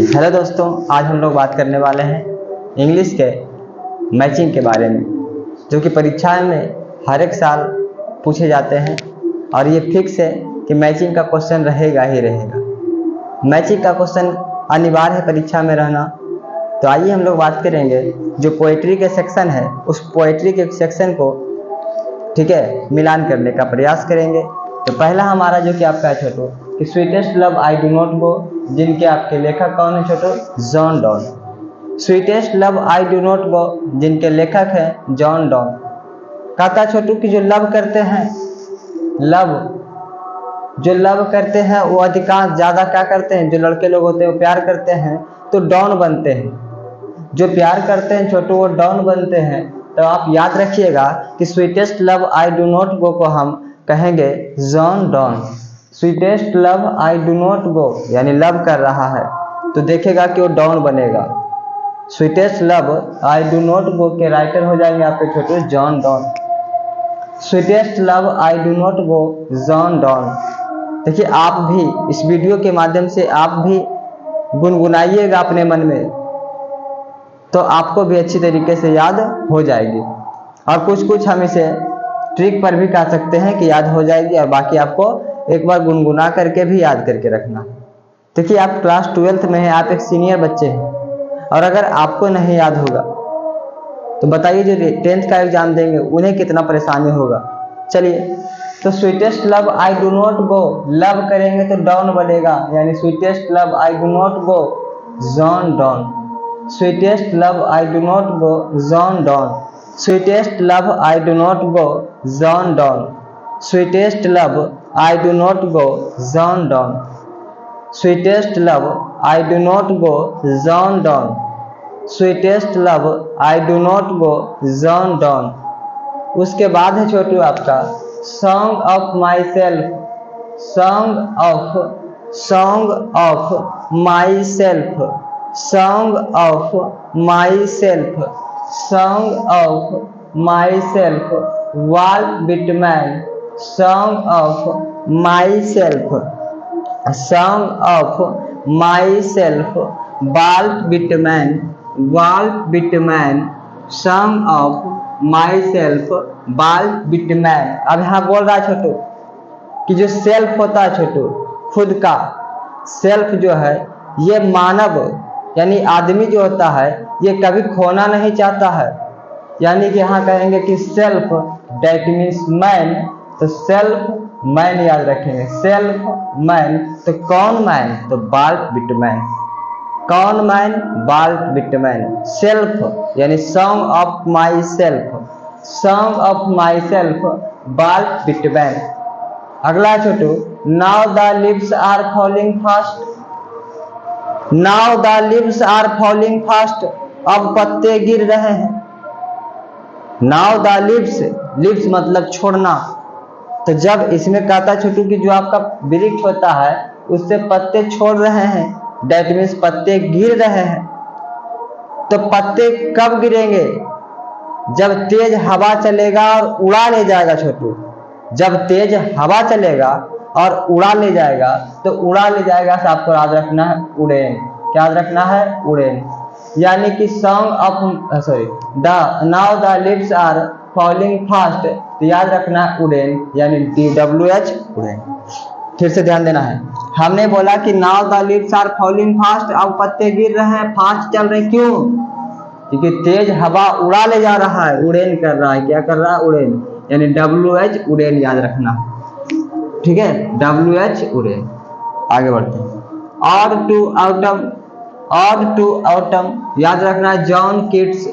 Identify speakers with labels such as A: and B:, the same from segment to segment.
A: Hello दोस्तों, आज हम लोग बात करने वाले हैं इंग्लिश के मैचिंग के बारे में, जो कि परीक्षा में हर एक साल पूछे जाते हैं और ये फिक्स है कि मैचिंग का क्वेश्चन रहेगा ही रहेगा। मैचिंग का क्वेश्चन अनिवार्य है परीक्षा में रहना। तो आइए हम लोग बात करेंगे जो पोएट्री के सेक्शन है, उस पोएट्री के सेक्शन को ठीक है मिलान करने का प्रयास करेंगे। तो पहला हमारा जो कि आपका है छोटू कि sweetest love I do not go, जिनके आपके लेखक कौन है छोटू? John Donne. Sweetest love I do not go, जिनके लेखक हैं जॉन डॉन। कहता छोटू कि जो लव करते हैं, जो लव करते हैं वो अधिकांश ज़्यादा क्या करते हैं, जो लड़के लोग होते हैं वो प्यार करते हैं तो डॉन बनते हैं। जो प्यार करते हैं छोटू वो डॉन बनते हैं। तो आप याद रखिएगा कि sweetest love I do not गो को हम कहेंगे John Donne. Sweetest love I do not गो यानी लव कर रहा है तो देखेगा कि वो डॉन बनेगा। Sweetest love I do not गो के राइटर हो जाएंगे आपके छोटे John Donne. Sweetest love I do not go John don. देखिए आप भी इस वीडियो के माध्यम से आप भी गुनगुनाइएगा अपने मन में, तो आपको भी अच्छी तरीके से याद हो जाएगी। और कुछ हम इसे ट्रिक पर भी कह सकते हैं कि याद हो जाएगी, और बाकी आपको एक बार गुनगुना करके भी याद करके रखना। देखिए आप क्लास 12th में हैं, आप एक सीनियर बच्चे हैं, और अगर आपको नहीं याद होगा तो बताइए जो 10th का एग्जाम देंगे उन्हें कितना परेशानी होगा। चलिए, तो sweetest love I do not go, love करेंगे तो डॉन बनेगा, यानी sweetest love I do not go John Donne. Sweetest love I do not go John Donne. Sweetest love I do not go John Donne. Sweetest love I do not go John Donne. Sweetest love I do not go John Donne. Sweetest love I do not go John don. उसके बाद है छोटू आपका song of myself. Song of myself. Song of myself. Song of myself Walt Whitman. Song of myself. Song of myself Walt Whitman. Walt Whitman. Song of myself Walt Whitman. अब यहाँ बोल रहा है छोटू कि जो self होता है छोटू, खुद का सेल्फ जो है ये मानव यानी आदमी जो होता है ये कभी खोना नहीं चाहता है। यानी कि यहाँ कहेंगे कि सेल्फ दैट मीन्स मैन, तो सेल्फ मैन याद रखेंगे। सेल्फ मैन, तो कौन मैन? तो वाल्ट बिटमैन। कौन मैन? Walt Whitman. सेल्फ यानी song of myself. Song of myself Walt Whitman. अगला छोटू now the leaves are falling fast. Now the leaves are falling fast, अब पत्ते गिर रहे हैं। नाउ द लीव्स, लीव्स मतलब छोड़ना। तो जब इसमें कहता छोटू कि जो आपका वृक्ष होता है उससे पत्ते छोड़ रहे हैं, दैट मीन्स पत्ते गिर रहे हैं। तो पत्ते कब गिरेंगे? जब तेज हवा चलेगा और उड़ा ले जाएगा छोटू। जब तेज हवा चलेगा और उड़ा ले जाएगा, तो उड़ा ले जाएगा से आपको याद रखना है उड़ेन। क्या याद रखना है? उड़ेन। यानी कि song of now the leaves are falling fast, तो याद रखना है उड़ेन, यानी DWH उड़ेन। फिर से ध्यान देना है, हमने बोला कि now the leaves are falling fast, अब पत्ते गिर रहे हैं, फास्ट चल रहे। क्यों? क्योंकि तेज हवा उड़ा ले जा रहा है, उड़ेन कर रहा है। क्या कर रहा है? उड़ेन, यानी WH उड़ेन याद रखना। ठीक है, WH उड़ेन। आगे बढ़ते हैं। और टू ऑटम, और टू ऑटम याद रखना है जॉन किट्स।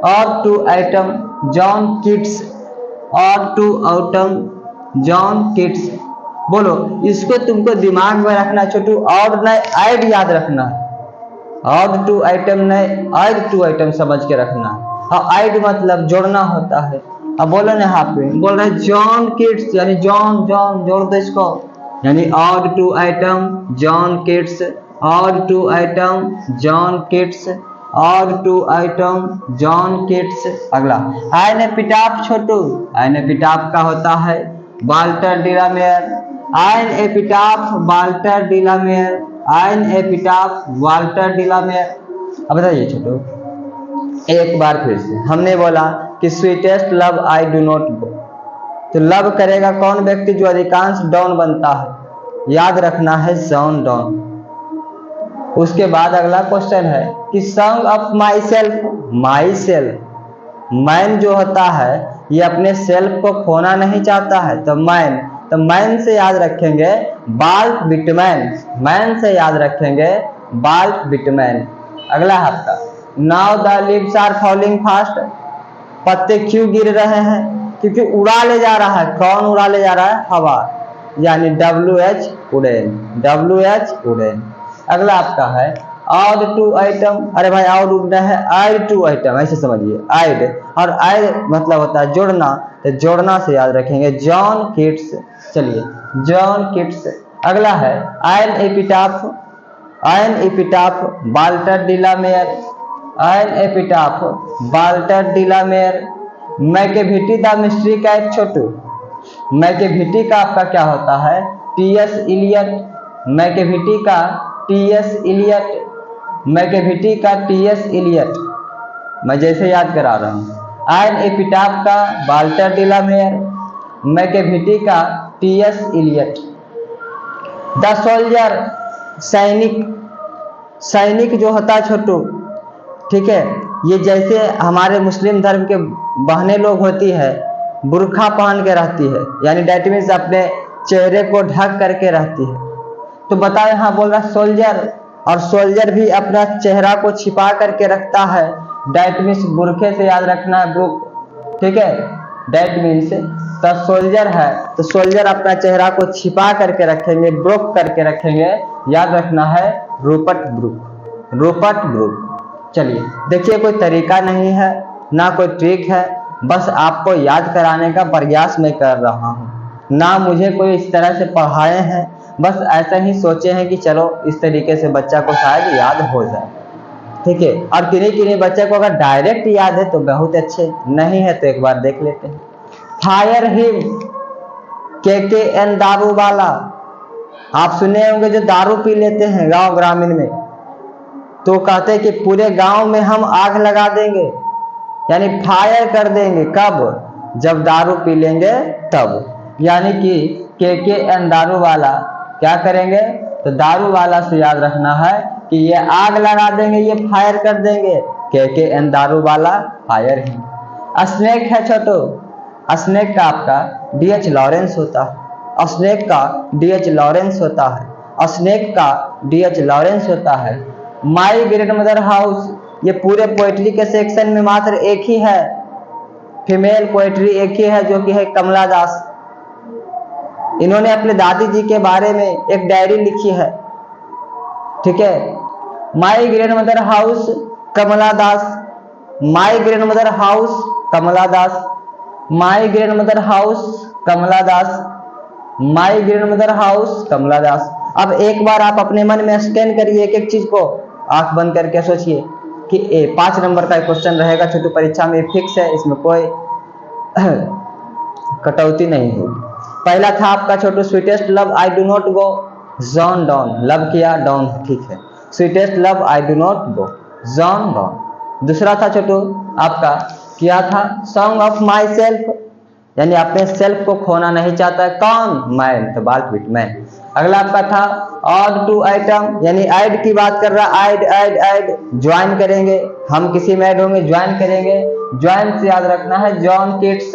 A: और टू एटम जॉन किट्स। और टू ऑटम जॉन किट्स। बोलो, इसको तुमको दिमाग में रखना छोटू, और नहीं ऐड याद रखना है। और टू आइटम नहीं, ऐड टू आइटम समझ के रखना है। और ऐड मतलब जोड़ना होता है। अब बोलो ना, यहाँ पे बोल रहे जॉन किड्स, यानी जॉन जॉन जोड़ दो इसको, यानी ode to autumn John Keats. Ode to autumn John Keats. Ode to autumn John Keats. अगला एन एपिटाफ छोटू, एन एपिटाफ का होता है Walter de la Mare. An epitaph Walter de la Mare. An epitaph Walter डिलामेयर। अब बताइए छोटो, एक बार फिर से हमने बोला कि sweetest love I do not गो, तो लव करेगा कौन व्यक्ति जो अधिकांश डॉन बनता है, याद रखना है जॉन डॉन। उसके बाद अगला क्वेश्चन है कि song of my self, man जो होता है ये अपने सेल्फ को खोना नहीं चाहता है, तो मैन से याद रखेंगे वाल्ट विटमैन, मैन से याद रखेंगे वाल्ट विटमैन। अगला है आपका now the leaves are falling fast, पत्ते क्यों गिर रहे हैं, क्योंकि उड़ा ले जा रहा है। कौन उड़ा ले जा रहा है? हवा, यानी WH उड़ेन। अगला आपका है ऑड टू आइटम, अरे भाई ऑड उड़ना है आइड टू आइटम, ऐसे समझिए आइड, और आइड मतलब होता है जोड़ना, तो जोड़ना से याद रखेंगे जॉन किट्स। चलिए जॉन किट्स। अगला है an epitaph Walter de la Mare. Macavity the mystery cat छोटू, मैकेविटी का आपका क्या होता है? TS इलियट, मैकेविटी का TS इलियट, मैं जैसे याद करा रहा हूँ। आयन एपिटाफ का वाल्टर डिलामेयर, मैकेविटी का TS इलियट। द सोल्जर सैनिक जो होता है छोटू, ठीक है, ये जैसे हमारे मुस्लिम धर्म के बहनें लोग होती है, बुर्खा पहन के रहती है, यानी डैट मीन्स अपने चेहरे को ढक करके रहती है। तो बताओ यहाँ बोल रहा सोल्जर, और सोल्जर भी अपना चेहरा को छिपा करके रखता है, डैट मीन्स बुरखे से याद रखना है ब्रुक, ठीक है, डैट मीन्स तो सोल्जर है, तो सोल्जर अपना चेहरा को छिपा करके रखेंगे, ब्रुक करके रखेंगे, याद रखना है रूपर्ट ब्रुक। चलिए देखिए, कोई तरीका नहीं है ना कोई ट्रिक है, बस आपको याद कराने का प्रयास मैं कर रहा हूँ, ना मुझे कोई इस तरह से पढ़ाए हैं, बस ऐसा ही सोचे हैं कि चलो इस तरीके से बच्चा को शायद याद हो जाए, ठीक है। और किन्हीं बच्चे को अगर डायरेक्ट याद है तो बहुत अच्छे, नहीं है तो एक बार देख लेते हैं। फायर हिम KKN दारू वाला, आप सुने होंगे जो दारू पी लेते हैं गांव ग्रामीण में, तो कहते हैं कि पूरे गांव में हम आग लगा देंगे, यानी फायर कर देंगे। कब? जब दारू पी लेंगे तब, यानी कि KKN दारू वाला क्या करेंगे? तो दारू वाला से याद रखना है कि ये आग लगा देंगे, ये फायर कर देंगे। KKN दारू वाला फायर है। स्नेक है छोटो, स्नेक का आपका DH लॉरेंस होता है, स्नेक का DH लॉरेंस होता है। माई ग्रेट मदर हाउस, ये पूरे पोएट्री के सेक्शन में मात्र एक ही है, फीमेल पोएट्री एक ही है, जो कि है कमला दास। इन्होंने अपने दादी जी के बारे में एक डायरी लिखी है, ठीक है। My great mother house Kamala Das, my great mother house Kamala Das, my great mother house Kamala Das, my great mother house Kamala Das. अब एक बार आप अपने मन में स्कैन करिए एक चीज को, आंख बंद करके सोचिए कि 5 नंबर का क्वेश्चन रहेगा छोटू परीक्षा में, फिक्स है, इसमें कोई कटौती नहीं होगी। पहला था आपका छोटू sweetest love I do not go, John Donne, love किया डॉन, ठीक है, sweetest love I do not go, John Donne. दूसरा था छोटू आपका क्या था? सॉन्ग ऑफ माई सेल्फ, यानी अपने सेल्फ को खोना नहीं चाहता, कौन? मैन, तो वाल्ट विटमैन। अगला आपका था ऑड टू आइटम, यानी ऐड की बात कर रहा, ऐड ज्वाइन करेंगे, हम किसी में ऐड होंगे, ज्वाइन करेंगे, ज्वाइन से याद रखना है जॉन किट्स।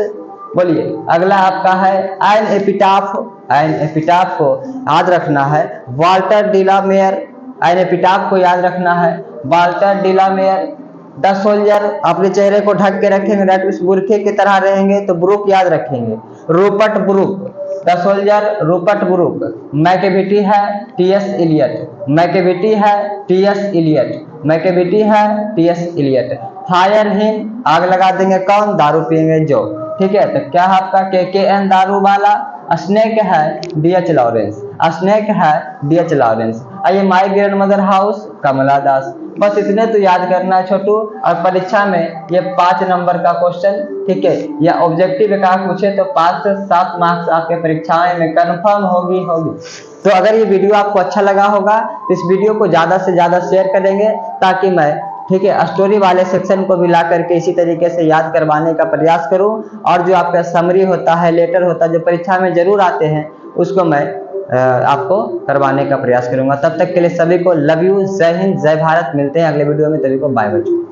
A: बोलिए अगला आपका है आयन एपिटाफ को याद रखना है वाल्टर डिलामेयर, आयन एपिटाफ को याद रखना है वाल्टर डिलामेयर। द सोल्जर, अपने चेहरे को ढक के रखेंगे, डैट मींस बुरखे की तरह रहेंगे, तो ब्रुक याद रखेंगे, Rupert book, the soldier Rupert book. Macavity है TS इलियट, फायर हिम, आग लगा देंगे, कौन? दारू पिएंगे जो, ठीक है। तो क्या है आपका KKN दारू वाला, स्नेक है DH लॉरेंस। स्नेक है D.H. लॉरेंस। आइए my grand mother house Kamala दास। बस इतने तो याद करना है छोटू। और परीक्षा में ये 5 नंबर का क्वेश्चन, ठीक है, या ऑब्जेक्टिव का पूछे तो 5 से 7 मार्क्स आपके परीक्षाएं में कंफर्म होगी। तो अगर ये वीडियो आपको अच्छा लगा होगा तो इस वीडियो को ज्यादा से ज्यादा शेयर करेंगे, ताकि मैं, ठीक है, स्टोरी वाले सेक्शन को भी ला करके इसी तरीके से याद करवाने का प्रयास करूं। और जो आपका समरी होता है, लेटर होता है, जो परीक्षा में जरूर आते हैं, उसको मैं आपको करवाने का प्रयास करूंगा। तब तक के लिए सभी को लव यू, जय हिंद, जय भारत। मिलते हैं अगले वीडियो में, तभी को बाय बाय।